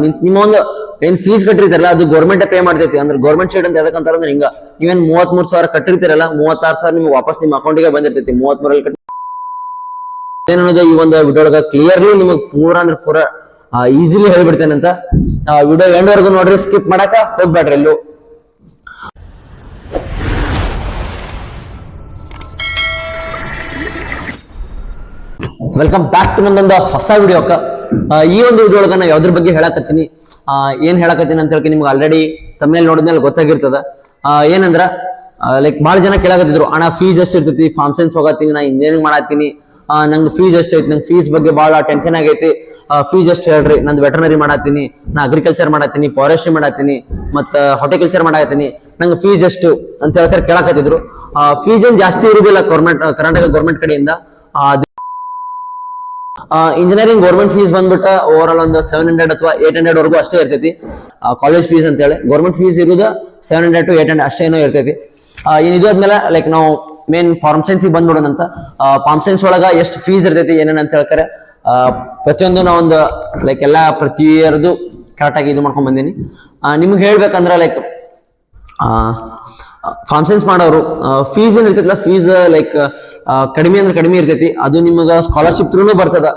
Means ನಿಮ್ಮ ಒಂದು ಏನ್ ಫೀಸ್ ಕಟ್ಟಿರ್ತಾರಲ್ಲ ಅದು ಗೌರ್ಮೆಂಟ್ ಪೇ ಮಾಡ್ತೈತಿ. ಅಂದ್ರೆ ಗೌರ್ಮೆಂಟ್ ಶೇಡ್ ಅಂತ ಯಾಕಂತಾರ ಅಂದ್ರೆ ಹಿಂಗ ನೀವೇನ್ 33,000 ಕಟ್ಟಿರ್ತೀರಲ್ಲ 36,000 ನಿಮ್ಗೆ ವಾಪಸ್ ನಿಮ್ಮ ಅಕೌಂಟಿಗೆ ಬಂದಿರ್ತೈತಿ. 33 ಏನನ್ನೋದು ಈ ಒಂದು ವಿಡಿಯೋ ಒಳಗ ಕ್ಲಿಯರ್ಲಿ ನಿಮಗ್ ಪೂರ ಅಂದ್ರೆ ಪೂರ ಈಸಿಲಿ ಹೇಳ್ಬಿಡ್ತೇನೆ ಅಂತ. ವಿಡಿಯೋ ಎಂಡ್ ವರ್ಗು ನೋಡ್ರಿ, ಸ್ಕಿಪ್ ಮಾಡಕ ಹೋಗ್ಬೇಡ್ರಿ ಎಲ್ಲೂ. ವೆಲ್ಕಮ್ ಬ್ಯಾಕ್ ಟು ನಮ್ದೊಂದು ಹೊಸ ವಿಡಿಯೋಕ್ಕ. ಈ ಒಂದು ವಿಡಿಯೋ ಒಳಗ ನಾ ಯಾವ್ದ್ರ ಬಗ್ಗೆ ಹೇಳಕತ್ತೀನಿ, ಏನ್ ಹೇಳಕತ್ತೀನಿ ಅಂತ ಹೇಳಿ ನಿಮ್ಗೆ ಆಲ್ರೆಡಿ ತಮ್ಮನೇಲಿ ನೋಡಿದ್ಮೇಲೆ ಗೊತ್ತಾಗಿರ್ತದ. ಏನಂದ್ರ ಲೈಕ್ ಬಹಳ ಜನ ಕೇಳಕತ್ತಿದ್ರು, ಅಣ್ಣ ಫೀಸ್ ಎಷ್ಟು ಇರ್ತೈತಿ, ಫಾರ್ಮ್ ಸೈನ್ಸ್ ಹೋಗತ್ತೀನಿ, ನಾ ಇಂಜಿನಿಯರಿಂಗ್ ಮಾಡತ್ತೀನಿ, ನಂಗೆ ಫೀಸ್ ಎಷ್ಟು ಐತಿ, ನಂಗೆ ಫೀಸ್ ಬಗ್ಗೆ ಬಹಳ ಟೆನ್ಷನ್ ಆಗೈತಿ, ಫೀಸ್ ಎಷ್ಟು ಹೇಳ್ರಿ, ನಂದು ವೆಟರ್ನರಿ ಮಾಡತ್ತೀನಿ, ನಾ ಅಗ್ರಿಕಲ್ಚರ್ ಮಾಡತ್ತೀನಿ, ಫಾರೆಸ್ಟ್ರಿ ಮಾಡತ್ತೀನಿ, ಮತ್ತ ಹಾರ್ಟಿಕಲ್ಚರ್ ಮಾಡತ್ತೀನಿ, ನಂಗೆ ಫೀಸ್ ಎಷ್ಟು ಅಂತ ಹೇಳ್ತಾರೆ ಕೇಳಕತ್ತಿದ್ರು. ಫೀಸ್ ಏನ್ ಜಾಸ್ತಿ ಇರುದಿಲ್ಲ ಕರ್ನಾಟಕ ಗೌರ್ಮೆಂಟ್ ಕಡೆಯಿಂದ. ಇಂಜಿನಿಯರಿಂಗ್ ಗೌರ್ಮೆಂಟ್ ಫೀಸ್ ಬಂದ್ಬಿಟ್ಟ ಓವರ್ ಆಲ್ ಒಂದು 700 ಅಥವಾ 800 ವರೆಗೂ ಅಷ್ಟೇ ಇರ್ತೈತಿ ಕಾಲೇಜ್ ಫೀಸ್ ಅಂತ ಹೇಳಿ. ಗೌರ್ಮೆಂಟ್ ಫೀಸ್ ಇರುವುದು 700 to 800 ಅಷ್ಟೇನೋ ಇರ್ತೈತಿ. ಇನ್ ಇದು ಆದ್ಮೇಲೆ ಲೈಕ್ ನಾವು ಮೇನ್ ಫಾರ್ಮ್ ಸೈನ್ಸ್ ಬಂದ್ಬಿಡೋಣ ಅಂತ. ಫಾರ್ಮ್ ಸೈನ್ಸ್ ಒಳಗ ಎಷ್ಟು ಫೀಸ್ ಇರ್ತೈತಿ ಏನೇನಂತ ಹೇಳ್ತಾರೆ ಪ್ರತಿಯೊಂದು ನಾ ಒಂದು ಲೈಕ್ ಎಲ್ಲಾ ಪ್ರತಿ ಇಯರ್ದು ಕರೆಕ್ಟ್ ಆಗಿ ಇದು ಮಾಡ್ಕೊಂಡ್ ಬಂದೀನಿ. ನಿಮ್ಗೆ ಹೇಳ್ಬೇಕಂದ್ರ ಲೈಕ್ ಫಾರ್ಮ್ ಸೈನ್ಸ್ ಮಾಡೋರು ಫೀಸ್ ಏನ್ ಇರ್ತೈತಿಲ್ಲ, ಫೀಸ್ ಲೈಕ್ ಕಡಿಮೆ ಅಂದ್ರೆ ಕಡಿಮೆ ಇರ್ತೈತಿ. ಅದು ನಿಮಗ ಸ್ಕಾಲರ್ಶಿಪ್ ಥ್ರೂನು ಬರ್ತದ.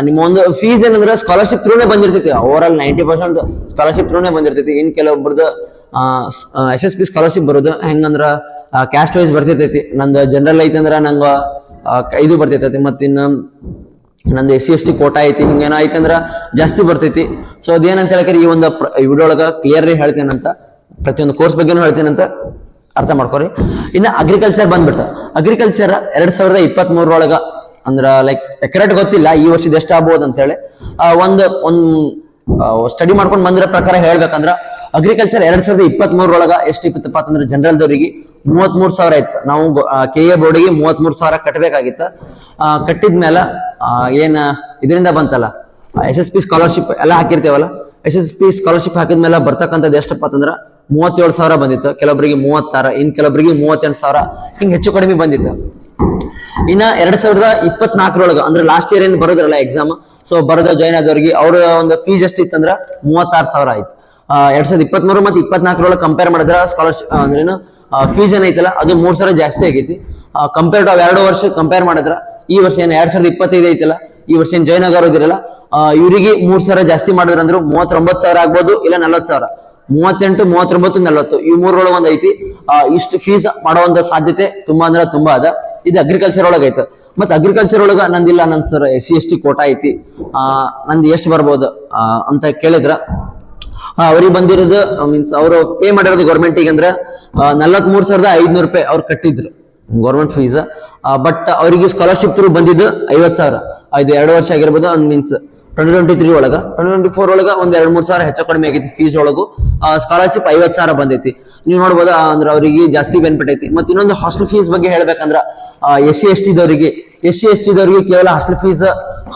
ನಿಮ್ಮ ಒಂದು ಫೀಸ್ ಏನಂದ್ರೆ ಸ್ಕಾಲರ್ಶಿಪ್ ಥ್ರೂನೇ ಬಂದಿರ್ತೈತಿ. ಓವರ್ ಆಲ್ 90% ಸ್ಕಾಲರ್ಶಿಪ್ ಥ್ರೂನೇ ಬಂದಿರ್ತೈತಿ. ಇನ್ ಕೆಲವೊಬ್ರದ್ದು SSP ಸ್ಕಾಲರ್ಶಿಪ್ ಬರೋದು ಹೆಂಗಂದ್ರ ಕ್ಯಾಸ್ಟ್ ವೈಸ್ ಬರ್ತಿರ್ತೈತಿ. ನಂದು ಜನರಲ್ ಐತಂದ್ರ ನಂಗ ಇದು ಬರ್ತೈತಿ, ಮತ್ತಿನ್ನ ನಂದು SC ST ಕೋಟಾ ಐತಿ, ಹಿಂಗೇನೋ ಐತಂದ್ರ ಜಾಸ್ತಿ ಬರ್ತೈತಿ. ಸೊ ಅದೇನಂತ ಹೇಳಕ್ಕೆ ಈ ಒಂದು ವಿಡಿಯೋ ಒಳಗ ಕ್ಲಿಯರ್ಲಿ ಹೇಳ್ತೇನಂತ, ಪ್ರತಿಯೊಂದು ಕೋರ್ಸ್ ಬಗ್ಗೆನೂ ಹೇಳ್ತೇನಂತ ಅರ್ಥ ಮಾಡ್ಕೊರಿ. ಇನ್ನ ಅಗ್ರಿಕಲ್ಚರ್ ಬಂದ್ಬಿಟ್ಟು ಅಗ್ರಿಕಲ್ಚರ್ 2023 ಅಂದ್ರ ಲೈಕ್ ಎಕರೆಟ್ ಗೊತ್ತಿಲ್ಲ ಈ ವರ್ಷದ ಎಷ್ಟು ಆಗ್ಬೋದು ಅಂತ ಹೇಳಿ ಒಂದು ಸ್ಟಡಿ ಮಾಡ್ಕೊಂಡು ಬಂದಿರೋ ಪ್ರಕಾರ ಹೇಳ್ಬೇಕಂದ್ರ ಅಗ್ರಿಕಲ್ಚರ್ 2023 ಎಷ್ಟು ಇಪ್ಪತ್ತಪ್ಪ ಅಂತಂದ್ರೆ ಜನರಲ್ದವರಿಗೆ 33,000 ಇತ್ತು. ನಾವು KA ಬೋರ್ಡಿಗೆ 33,000 ಕಟ್ಟಬೇಕಾಗಿತ್ತು. ಕಟ್ಟಿದ್ಮೇಲೆ ಏನ್ ಇದರಿಂದ ಬಂತಲ್ಲ SSP ಸ್ಕಾಲರ್ಶಿಪ್ ಎಲ್ಲ ಹಾಕಿರ್ತೇವಲ್ಲ, SSP ಸ್ಕಾಲರ್ಶಿಪ್ ಹಾಕಿದ್ಮೇಲೆ ಬರ್ತಕ್ಕಂಥದ್ದು ಎಷ್ಟಪ್ಪ ಅಂತಂದ್ರ 37,000 ಬಂದಿತ್ತು. ಕೆಲವೊಬ್ಬರಿಗೆ 36, ಇನ್ ಕೆಲವೊಬ್ಬರಿಗೆ 38,000 ಹಿಂಗ್ ಹೆಚ್ಚು ಕಡಿಮೆ ಬಂದಿತ್ತು. ಇನ್ನ 2024 ಅಂದ್ರೆ ಲಾಸ್ಟ್ ಇಯರ್ ಏನ್ ಬರೋದ್ರಲ್ಲ ಎಕ್ಸಾಮ್, ಸೊ ಬರೋದ ಜಾಯ್ನ್ ಆದವ್ರಿಗೆ ಅವ್ರ ಒಂದು ಫೀಸ್ ಎಷ್ಟಿತ್ತಂದ್ರ 36,000 ಆಯ್ತು. 2023 ಮತ್ತು 24 ಕಂಪೇರ್ ಮಾಡಿದ್ರ ಸ್ಕಾಲರ್ಶಿಪ್ ಅಂದ್ರೇನು ಫೀಸ್ ಏನೈತಲ್ಲ ಅದು 3,000 ಜಾಸ್ತಿ ಆಗೈತಿ. ಕಂಪೇರ್ ಟು 2 ವರ್ಷ ಕಂಪೇರ್ ಮಾಡಿದ್ರ ಈ ವರ್ಷ ಏನ್ 2025 ಐತಲ್ಲ, ಈ ವರ್ಷ ಏನ್ ಜಾಯ್ನ್ ಆಗೋದಿರಲ್ಲ ಇವರಿಗೆ 3,000 ಜಾಸ್ತಿ ಮಾಡಿದ್ರ ಅಂದ್ರು 39,000 ಆಗ್ಬೋದು, ಇಲ್ಲ 40,000, 38, 39, 40 ಈ ಮೂರೊಳಗೆ ಒಂದ್ ಐತಿ. ಇಷ್ಟು ಫೀಸ್ ಮಾಡುವಂತ ಸಾಧ್ಯತೆ ತುಂಬಾ ಅಂದ್ರೆ ತುಂಬಾ ಅದ. ಇದು ಅಗ್ರಿಕಲ್ಚರ್ ಒಳಗ ಐತೆ. ಮತ್ ಅಗ್ರಿಕಲ್ಚರ್ ಒಳಗ ನಂದಿಲ್ಲ, ನನ್ ಸರ್ SC ST ಕೋಟಾ ಐತಿ, ನಂದು ಎಷ್ಟು ಬರ್ಬೋದು ಅಂತ ಕೇಳಿದ್ರ ಅವ್ರಿಗೆ ಬಂದಿರೋದು ಮೀನ್ಸ್ ಅವರು ಪೇ ಮಾಡಿರೋದು ಗೌರ್ಮೆಂಟಿಗೆ ಅಂದ್ರೆ 43,500 ರೂಪಾಯಿ ಅವ್ರು ಕಟ್ಟಿದ್ರು ಗೌರ್ಮೆಂಟ್ ಫೀಸ್. ಬಟ್ ಅವರಿಗೆ ಸ್ಕಾಲರ್ಶಿಪ್ ಥ್ರೂ ಬಂದಿದ್ದು 50,000. ಇದು 2 ವರ್ಷ ಆಗಿರ್ಬೋದು. ಮೀನ್ಸ್ 2024 ಒಂದ್ 2-3 ಸಾವಿರ ಹೆಚ್ಚು ಕಡಿಮೆ ಆಗೈತಿ ಫೀಸ್ ಒಳಗು. ಸ್ಕಾಲರ್ಶಿಪ್ 50,000 ಬಂದೈತಿ. ನೀವು ನೋಡ್ಬೋದು ಅಂದ್ರೆ ಅವರಿಗೆ ಜಾಸ್ತಿ ಬೆನಿಫಿಟ್ ಐತಿ. ಮತ್ತೆ ಇನ್ನೊಂದು ಹಾಸ್ಟೆಲ್ ಫೀಸ್ ಬಗ್ಗೆ ಹೇಳ್ಬೇಕಂದ್ರ SC ST ದವರಿಗೆ ಕೇವಲ ಹಾಸ್ಟೆಲ್ ಫೀಸ್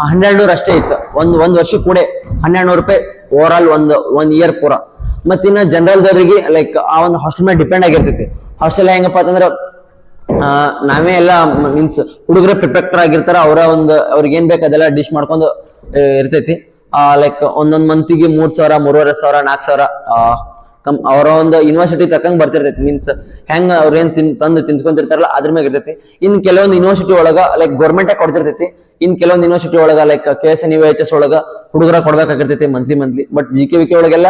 1,200 ಅಷ್ಟೇ ಇತ್ತು. ಒಂದ್ ವರ್ಷ ಕೂಡ 1,200 ರೂಪಾಯಿ ಓವರ್ ಆಲ್ ಒಂದ್ ಇಯರ್ ಪೂರ. ಮತ್ತಿನ್ನ ಜನರಲ್ ದವರಿಗೆ ಲೈಕ್ ಆ ಒಂದು ಹಾಸ್ಟೆಲ್ ಮೇಲೆ ಡಿಪೆಂಡ್ ಆಗಿರ್ತೈತಿ. ಹಾಸ್ಟೆಲ್ ಹೆಂಗಪ್ಪ ಅಂತಂದ್ರ ನಾವೇ ಎಲ್ಲ ಮೀನ್ಸ್ ಹುಡುಗರ ಪ್ರಿಪೆಕ್ಟರ್ ಆಗಿರ್ತಾರ, ಅವ್ರಿಗೆ ಏನ್ ಬೇಕು ಅದೆಲ್ಲ ಡಿಶ್ ಮಾಡ್ಕೊಂಡು ಇರ್ತೈತಿ. ಲೈಕ್ ಒಂದೊಂದ್ ಮಂತಿಗೆ 3,000, 3,500, 4,000 ಅವರ ಒಂದು ಯೂನಿವರ್ಸಿಟಿ ತಕ್ಕಂಗ್ ಬರ್ತಿರ್ತೈತಿ. ಮೀನ್ಸ್ ಹೆಂಗ್ ಅವ್ರೇನ್ ತಂದು ತಿನ್ಸ್ಕೊಂತಿರ್ತಾರಲ್ಲ ಅದ್ರ ಮ್ಯಾಗ ಇರ್ತೈತಿ. ಇನ್ ಕೆಲವೊಂದು ಯೂನಿವರ್ಸಿಟಿ ಒಳಗ ಲೈಕ್ ಗೌರ್ಮೆಂಟ್ ಕೊಡ್ತಿರ್ತೈತಿ. ಇನ್ ಕೆಲವೊಂದು ಯೂನಿವರ್ಸಿಟಿ ಒಳಗ ಲೈಕ್ KSNUHS ಒಳಗ ಹುಡುಗರ ಕೊಡ್ಬೇಕಾಗಿರ್ತೈತಿ ಮಂತ್ಲಿ. ಬಟ್ GKVK ಒಳಗೆಲ್ಲ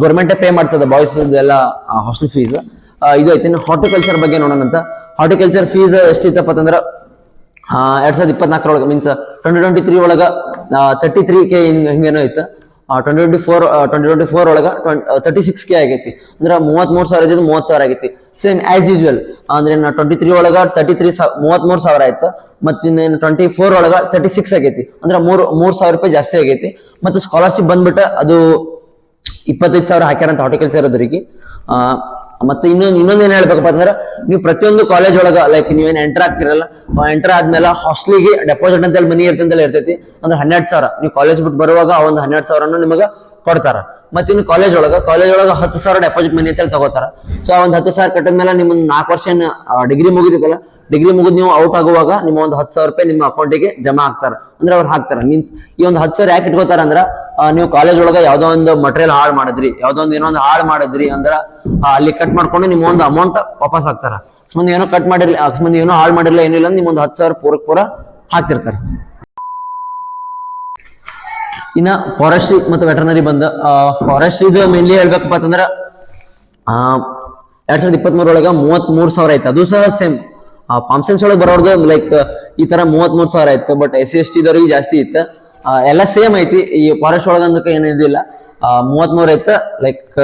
ಗೌರ್ಮೆಂಟ್ ಪೇ ಮಾಡ್ತದ ಬಾಯ್ಸ್ ಎಲ್ಲ ಹಾಸ್ಟೆಲ್ ಫೀಸ್. ಇದು ಐತಿ. ಹಾರ್ಟಿಕಲ್ಚರ್ ಬಗ್ಗೆ ನೋಡೋಣಂತ. ಹಾರ್ಟಿಕಲ್ಚರ್ ಫೀಸ್ ಎಷ್ಟಿತ್ತಪ್ಪ ಅಂತಂದ್ರ 2024 ಮೀನ್ಸ್ 2023 33K ಹಿಂಗೇನೋ ಇತ್ತು. 2024 36K ಆಗೈತಿ. ಅಂದ್ರ 33,000 ಇದ್ದು 30,000 ಆಗೈತಿ. ಸೇಮ್ ಆಸ್ ಯೂಶುವಲ್ ಅಂದ್ರೆ 23 33,000 ಆಯ್ತು. ಮತ್ತಿನ್ನೇನು 24 36 ಆಗೈತಿ. ಅಂದ್ರ 3,000 ರೂಪಾಯಿ ಜಾಸ್ತಿ ಆಗೈತಿ. ಮತ್ತು ಸ್ಕಾಲರ್ಶಿಪ್ ಬಂದ್ಬಿಟ್ಟ ಅದು 25,000 ಹಾಕ್ಯಾರಂತ ಹಾರ್ಟಿಕಲ್ಚರ್ ಅದರಿಗೆ. ಮತ್ತೆ ಇನ್ನೊಂದೇನ್ ಹೇಳ್ಬೇಕಪ್ಪ ಅಂತಂದ್ರೆ ನೀವು ಪ್ರತಿಯೊಂದು ಕಾಲೇಜ್ ಒಳಗ ಲೈಕ್ ನೀವೇನ್ ಎಂಟರ್ ಆಗ್ತಿರಲ್ಲ, ಎಂಟರ್ ಆದ್ಮೇಲೆ ಹಾಸ್ಟೆಲಿಗೆ ಡೆಪಾಸಿಟ್ ಅಂತೇಳಿ ಮನಿ ಇರ್ತಂತೆಲ್ಲ ಇರ್ತೈತಿ. ಅಂದ್ರೆ 12,000 ನೀವು ಕಾಲೇಜ್ ಬಿಟ್ಟು ಬರುವಾಗ ಆ ಒಂದು 12,000 ನಿಮಗ ಕೊಡ್ತಾರ. ಮತ್ತೆ ಇನ್ನು ಕಾಲೇಜ್ ಒಳಗ 10,000 ಡೆಪಾಸಿಟ್ ಮನಿ ಅಂತೇಳಿ ತಗೋತಾರ. ಸೊ ಆ ಒಂದು 10,000 ಕಟ್ಟಿದ್ಮೇಲೆ ನಿಮ್ 4 ವರ್ಷ ಡಿಗ್ರಿ ಮುಗಿದಿತ್ತಲ್ಲ ಡಿಗ್ರಿ ಮುಗಿದ್ ನೀವು ಔಟ್ ಆಗುವಾಗ ನಿಮ್ಮ ಒಂದು 10,000 ರೂಪಾಯಿ ನಿಮ್ಮ ಅಕೌಂಟಿಗೆ ಜಮಾ ಆಗ್ತಾರ ಅಂದ್ರೆ ಅವ್ರು ಹಾಕ್ತಾರ. ಮೀನ್ಸ್ ಈ ಒಂದು 10,000 ಯಾಕೆ ಇಟ್ಕೋತಾರ ಅಂದ್ರ ನೀವು ಕಾಲೇಜ್ ಒಳಗ ಯಾವ್ದೋ ಒಂದು ಮಟೀರಿಯಲ್ ಹಾಳು ಮಾಡಿದ್ರಿ, ಯಾವ್ದೋ ಒಂದು ಏನೋ ಒಂದು ಹಾಳು ಮಾಡಿದ್ರಿ ಅಂದ್ರ ಅಲ್ಲಿ ಕಟ್ ಮಾಡ್ಕೊಂಡು ನಿಮ್ಮ ಒಂದು ಅಮೌಂಟ್ ವಾಪಸ್ ಹಾಕ್ತಾರ. ಅಕಸ್ಮಾತ್ ಏನೋ ಕಟ್ ಮಾಡಿರ್ಲಿ, ಅಕಸ್ಮಾತ್ ಏನೋ ಹಾಳು ಮಾಡಿರ್ಲಿ, ಏನಿಲ್ಲ ನಿಮ್ ಒಂದು 10,000 ಪೂರ ಹಾಕ್ತಿರ್ತಾರೆ. ಇನ್ನ ಫಾರೆಸ್ಟ್ರಿ ಮತ್ತು ವೆಟರ್ನರಿ ಬಂದ ಫಾರೆಸ್ಟ್ರಿ ಮೇನ್ಲಿ ಹೇಳ್ಬೇಕಪ್ಪ ಅಂತಂದ್ರ 2023 ಒಳಗ 33,000 ಆಯ್ತು. ಅದು ಸಹ ಸೇಮ್ ಫಾರ್ಮ್ ಸೈನ್ಸ್ ಒಳಗೆ ಬರೋರ್ದು ಲೈಕ್ ಈ ತರ 33,000 ಆಯ್ತು. ಬಟ್ SC ST ದವ್ರಿಗೆ ಜಾಸ್ತಿ ಇತ್ತು. ಎಲ್ಲ ಸೇಮ್ ಐತಿ. ಈ ಫಾರೆಸ್ಟ್ ಒಳಗ ಅಂದಕ್ಕೆ ಏನಿದಿಲ್ಲ, 33 ಐತೆ. ಲೈಕ್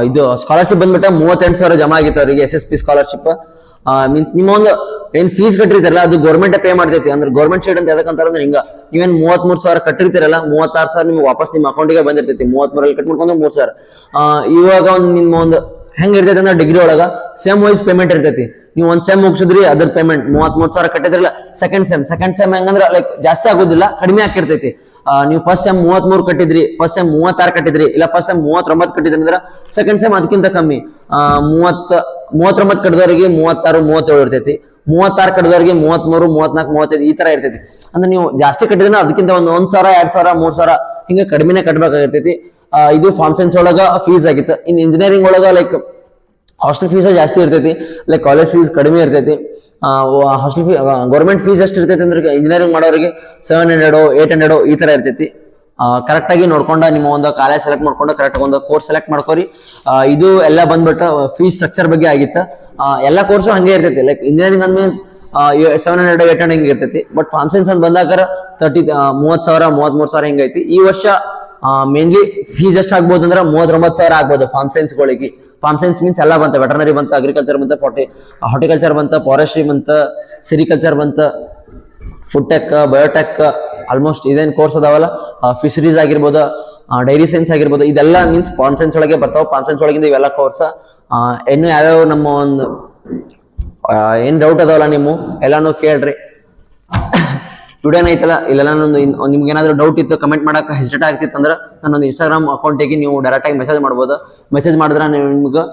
ಇದು ಸ್ಕಾಲರ್ಶಿಪ್ ಬಂದ್ಬಿಟ್ಟ 38,000 ಜಮಾ ಆಗಿತ್ತು ಅವರಿಗೆ SSP ಸ್ಕಾಲರ್ಶಿಪ್. ಮೀನ್ಸ್ ನಿಮ್ಮ ಒಂದು ಏನ್ ಫೀಸ್ ಕಟ್ಟಿರ್ತಾರಲ್ಲ ಅದು ಗೌರ್ಮೆಂಟ್ ಪೇ ಮಾಡ್ತೈತಿ. ಅಂದ್ರೆ ಗೌರ್ಮೆಂಟ್ ಶೇಡ್ ಅಂತ ಯಾಕಂತಾರ ಅಂದ್ರೆ ಹಿಂಗ ನೀವೇನ್ 33,000 ಕಟ್ಟಿರ್ತೀರಲ್ಲ 36,000 ನಿಮ್ಗೆ ವಾಪಸ್ ನಿಮ್ಮ ಅಕೌಂಟಿಗೆ ಬಂದಿರ್ತೈತಿ. 33 ಕಟ್ ಮಾಡ್ಕೊಂಡು 3,000. ಇವಾಗ ನಿಮ್ಮ ಒಂದು ಹೆಂಗ್ ಇರ್ತೈತಿ ಅಂದ್ರೆ ಡಿಗ್ರಿ ಒಳಗ ಸೆಮ್ ವೈಸ್ ಪೇಮೆಂಟ್ ಇರ್ತೈತಿ. ನೀವು ಒಂದ್ ಸೆಮ್ ಮುಗಿಸಿದ್ರಿ ಅದ್ರ ಪೇಮೆಂಟ್ 33,000 ಕಟ್ಟಿದ್ರಲ್ಲ, ಸೆಕೆಂಡ್ ಸೆಮ್ ಹೆಂಗಂದ್ರ ಲೈಕ್ ಜಾಸ್ತಿ ಆಗೋದಿಲ್ಲ, ಕಡಿಮೆ ಆಗಿರ್ತೈತಿ. ನೀವು ಫಸ್ಟ್ ಸೆಮ್ 33 ಕಟ್ಟಿದ್ರಿ, ಫಸ್ಟ್ ಸೆಮ್ 36 ಕಟ್ಟಿದ್ರಿ, ಇಲ್ಲ ಫಸ್ಟ್ ಸೆಮ್ 39 ಕಟ್ಟಿದ್ರಿ ಅಂದ್ರೆ ಸೆಕೆಂಡ್ ಸೆಮ್ ಅದಕ್ಕಿಂತ ಕಮ್ಮಿ 39 ಕಟ್ಟಿದವರಿಗೆ 36, 37 ಇರ್ತೈತಿ. 36 ಕಟ್ಟಿದವರಿಗೆ 33, 34, 35 ಈ ತರ ಇರ್ತೈತಿ. ಅಂದ್ರೆ ನೀವು ಜಾಸ್ತಿ ಕಟ್ಟಿದ್ರೆ ಅದಕ್ಕಿಂತ 1,000, 2,000, 3,000 ಹಿಂಗ ಕಡಿಮೆನೆ ಕಟ್ಬೇಕಾಗಿರ್ತೈತಿ. ಇದು ಫಾರ್ಮ್ ಸೈನ್ಸ್ ಒಳಗ ಫೀಸ್ ಆಗಿತ್ತು. ಇನ್ ಇಂಜಿನಿಯರಿಂಗ್ ಒಳಗ ಲೈಕ್ ಹಾಸ್ಟೆಲ್ ಫೀಸ್ ಜಾಸ್ತಿ ಇರ್ತೈತಿ, ಲೈಕ್ ಕಾಲೇಜ್ ಫೀಸ್ ಕಡಿಮೆ ಇರ್ತೈತಿ. ಹಾಸ್ಟೆಲ್ ಫೀಸ್ ಗೌರ್ಮೆಂಟ್ ಫೀಸ್ ಎಷ್ಟು ಇರ್ತೈತಿ ಅಂದ್ರೆ ಇಂಜಿನಿಯರಿಂಗ್ ಮಾಡೋರಿಗೆ 700, 800 ಈ ತರ ಇರ್ತೈತಿ. ಕರೆಕ್ಟ್ ಆಗಿ ನೋಡ್ಕೊಂಡ ನಿಮ್ಮ ಒಂದು ಕಾಲೇಜ್ ಸೆಲೆಕ್ಟ್ ಮಾಡ್ಕೊಂಡು ಕರೆಕ್ಟ್ ಒಂದು ಕೋರ್ಸ್ ಸೆಲೆಕ್ಟ್ ಮಾಡ್ಕೊರಿ. ಇದು ಎಲ್ಲ ಬಂದ್ಬಿಟ್ಟು ಫೀಸ್ ಸ್ಟ್ರಕ್ಚರ್ ಬಗ್ಗೆ ಆಗಿತ್ತು. ಎಲ್ಲ ಕೋರ್ಸು ಹಂಗೆ ಇರ್ತೈತಿ. ಲೈಕ್ ಇಂಜಿನಿಯರಿಂಗ್ ಅಂದ್ಮೇಲೆ 700, 800 ಹಿಂಗೆ ಇರ್ತೈತಿ. ಬಟ್ ಫಾರ್ಮ್ ಸೈನ್ಸ್ ಅಂತ ಬಂದಾಗ 30,000, 33,000 ಹಿಂಗೈತಿ. ಈ ವರ್ಷ ಮೇನ್ಲಿ ಫೀಸ್ ಎಷ್ಟು ಆಗ್ಬೋದು ಅಂದ್ರೆ 39,000 ಆಗ್ಬೋದು ಫಾರ್ಮ್ ಸೈನ್ಸ್ಗಳಿಗೆ. ಫಾರ್ಮ್ ಸೈನ್ಸ್ ಮೀನ್ಸ್ ಎಲ್ಲ ಬಂತ, ವೆಟರ್ನರಿ ಬಂತ, ಅಗ್ರಿಕಲ್ಚರ್ ಬಂತ, ಹಾರ್ಟಿಕಲ್ಚರ್ ಬಂತ, ಫಾರೆಸ್ಟ್ರಿ ಬಂತ, ಸೆರಿಕಲ್ಚರ್ ಬಂತ, ಫುಡ್ ಟೆಕ್, ಬಯೋಟೆಕ್, ಆಲ್ಮೋಸ್ಟ್ ಇದೇನ್ ಕೋರ್ಸ್ ಅದಾವಲ್ಲ, ಫಿಶರೀಸ್ ಆಗಿರ್ಬೋದು, ಡೈರಿ ಸೈನ್ಸ್ ಆಗಿರ್ಬೋದು, ಇದೆಲ್ಲ ಮೀನ್ಸ್ ಫಾರ್ಮ್ ಸೈನ್ಸ್ ಒಳಗೆ ಬರ್ತಾವ. ಫಾರ್ಮ್ ಸೈನ್ಸ್ ಒಳಗಿಂದ ಇವೆಲ್ಲ ಕೋರ್ಸ್. ಇನ್ನು ಯಾವ್ಯಾವ ನಮ್ಮ ಒಂದು ಏನ್ ಡೌಟ್ ಅದಾವಲ್ಲ ನೀವು ಎಲ್ಲಾನು ಕೇಳ್ರಿ. ವಿಡಿಯೋನ ಐತಲ್ಲ ಇಲ್ಲೆಲ್ಲ ನಿಮ್ಗೆ ಏನಾದ್ರು ಡೌಟ್ ಇತ್ತು ಕಮೆಂಟ್ ಮಾಡಕ್ ಹೆಸಿಟೇಟ್ ಆಗ್ತಿತ್ತು ಅಂದ್ರೆ ನನ್ನೊಂದು ಇನ್ಸ್ಟಾಗ್ರಾಮ್ ಅಕೌಂಟಿಗೆ ನೀವು ಡೈರೆಕ್ಟ್ ಆಗಿ ಮೆಸೇಜ್ ಮಾಡ್ಬೋದು. ಮೆಸೇಜ್ ಮಾಡಿದ್ರೆ ನಿಮ್ಗೆ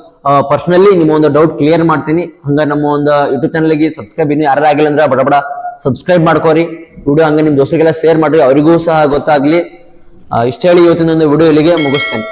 ಪರ್ಸನಲಿ ನಿಮ್ಮ ಒಂದು ಡೌಟ್ ಕ್ಲಿಯರ್ ಮಾಡ್ತೀನಿ. ಹಂಗ ನಮ್ಮ ಒಂದು ಯೂಟ್ಯೂಬ್ ಚಾನಲ್ಗೆ ಸಬ್ಸ್ಕ್ರೈಬ್ ಇನ್ನು ಯಾರು ಆಗಿಲ್ಲ ಅಂದ್ರೆ ಬಡ ಸಬ್ಸ್ಕ್ರೈಬ್ ಮಾಡ್ಕೋರಿ. ವಿಡಿಯೋ ಹಂಗ ನಿಮ್ ದೋಸ್ತರಿಗೆಲ್ಲ ಶೇರ್ ಮಾಡ್ರಿ, ಅವರಿಗೂ ಸಹ ಗೊತ್ತಾಗ್ಲಿ. ಇಷ್ಟ ಹೇಳಿ ಇವತ್ತಿನ ಒಂದು ವಿಡಿಯೋ ಇಲ್ಲಿಗೆ ಮುಗಿಸ್ತೇನೆ.